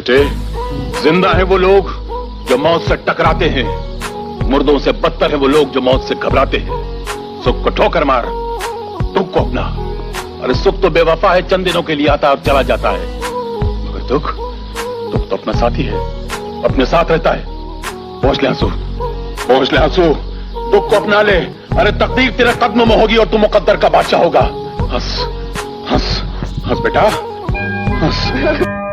बेटे, जिंदा है वो लोग जो मौत से टकराते हैं, मुर्दों से बदतर है वो लोग जो मौत से घबराते हैं। सुख को ठोकर मार, दुख को अपना। अरे सुख तो बेवफा है, चंद दिनों के लिए आता और चला जाता है, मगर दुख तो अपना साथी है, अपने साथ रहता है। पहुंच ले आंसू, पहुंच ले आंसू, दुख को अपना ले। अरे तकदीर तेरे कदमों में होगी और तू मुकद्दर का बादशाह होगा। हंस हंस हंस बेटा, हंस।